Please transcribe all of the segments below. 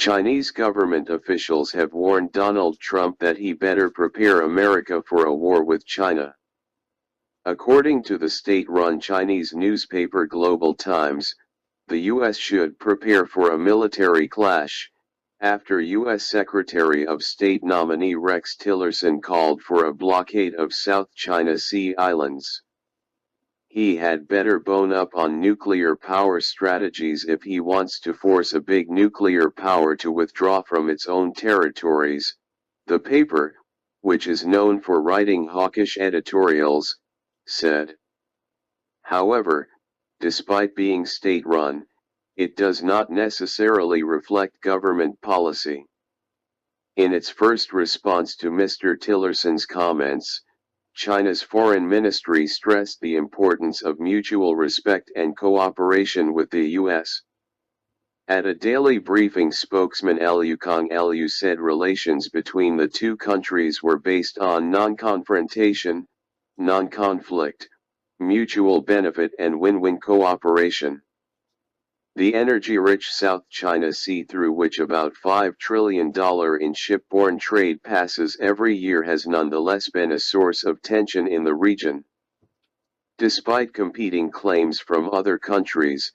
Chinese government officials have warned Donald Trump that he better prepare America for a war with China. According to the state-run Chinese newspaper Global Times, the U.S. should prepare for a military clash, after U.S. Secretary of State nominee Rex Tillerson called for a blockade of South China Sea islands. He had better bone up on nuclear power strategies if he wants to force a big nuclear power to withdraw from its own territories, the paper, which is known for writing hawkish editorials, said. However, despite being state-run, it does not necessarily reflect government policy. In its first response to Mr. Tillerson's comments, China's foreign ministry stressed the importance of mutual respect and cooperation with the U.S. At a daily briefing, spokesman Liu Kang said relations between the two countries were based on non-confrontation, non-conflict, mutual benefit and win-win cooperation. The energy-rich South China Sea, through which about $5 trillion in shipborne trade passes every year, has nonetheless been a source of tension in the region. Despite competing claims from other countries,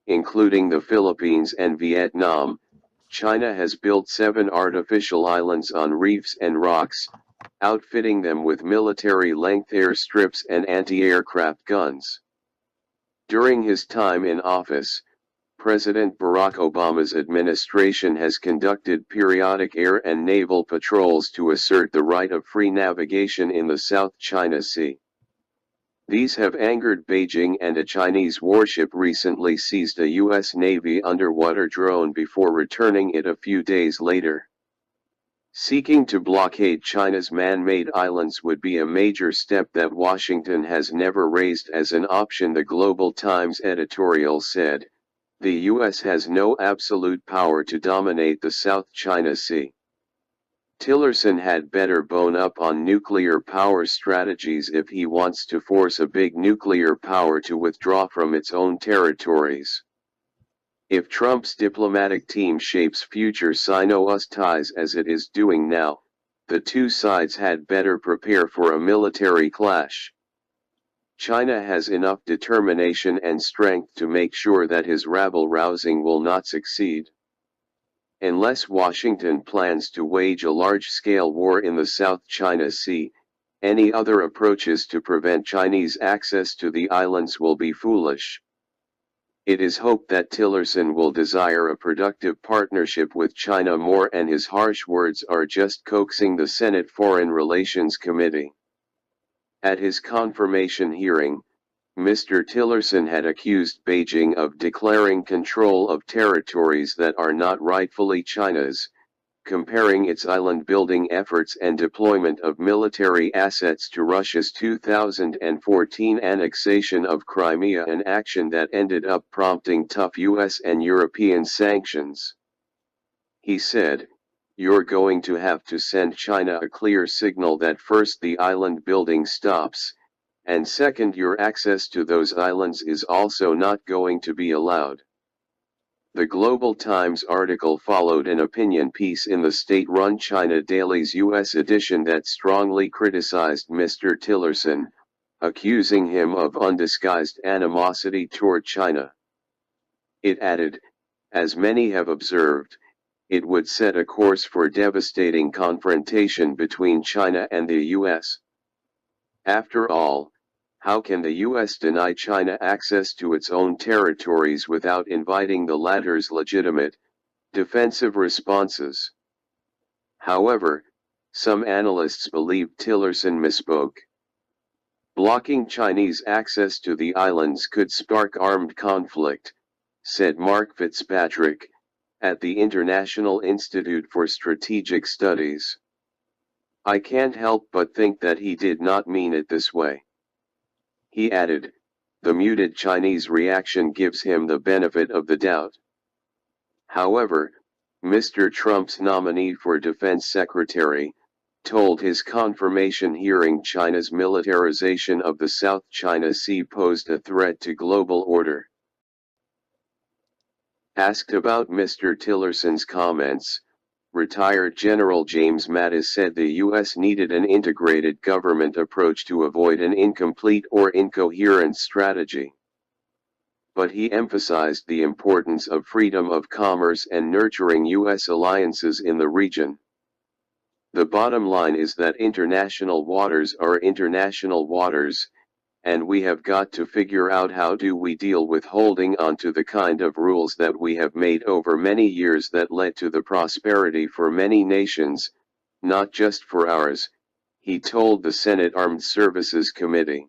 including the Philippines and Vietnam, China has built 7 artificial islands on reefs and rocks, outfitting them with military-length airstrips and anti-aircraft guns. During his time in office, President Barack Obama's administration has conducted periodic air and naval patrols to assert the right of free navigation in the South China Sea. These have angered Beijing, and a Chinese warship recently seized a U.S. Navy underwater drone before returning it a few days later. Seeking to blockade China's man-made islands would be a major step that Washington has never raised as an option, the Global Times editorial said. The U.S. has no absolute power to dominate the South China Sea. Tillerson had better bone up on nuclear power strategies if he wants to force a big nuclear power to withdraw from its own territories. If Trump's diplomatic team shapes future Sino-US ties as it is doing now, the two sides had better prepare for a military clash. China has enough determination and strength to make sure that his rabble-rousing will not succeed. Unless Washington plans to wage a large-scale war in the South China Sea, any other approaches to prevent Chinese access to the islands will be foolish. It is hoped that Tillerson will desire a productive partnership with China more, and his harsh words are just coaxing the Senate Foreign Relations Committee. At his confirmation hearing, Mr. Tillerson had accused Beijing of declaring control of territories that are not rightfully China's, comparing its island-building efforts and deployment of military assets to Russia's 2014 annexation of Crimea, an action that ended up prompting tough U.S. and European sanctions. He said, "You're going to have to send China a clear signal that first, the island building stops, and second, your access to those islands is also not going to be allowed." The Global Times article followed an opinion piece in the state-run China Daily's U.S. edition that strongly criticized Mr. Tillerson, accusing him of undisguised animosity toward China. It added, "As many have observed, it would set a course for devastating confrontation between China and the U.S. After all, how can the U.S. deny China access to its own territories without inviting the latter's legitimate, defensive responses?" However, some analysts believe Tillerson misspoke. Blocking Chinese access to the islands could spark armed conflict, said Mark Fitzpatrick, at the International Institute for Strategic Studies. "I can't help but think that he did not mean it this way." He added, "The muted Chinese reaction gives him the benefit of the doubt." However, Mr. Trump's nominee for Defense Secretary told his confirmation hearing China's militarization of the South China Sea posed a threat to global order. Asked about Mr. Tillerson's comments, retired General James Mattis said the U.S. needed an integrated government approach to avoid an incomplete or incoherent strategy. But he emphasized the importance of freedom of commerce and nurturing U.S. alliances in the region. The bottom line is that international waters are international waters, and we have got to figure out how do we deal with holding on to the kind of rules that we have made over many years that led to the prosperity for many nations, not just for ours, he told the Senate Armed Services Committee.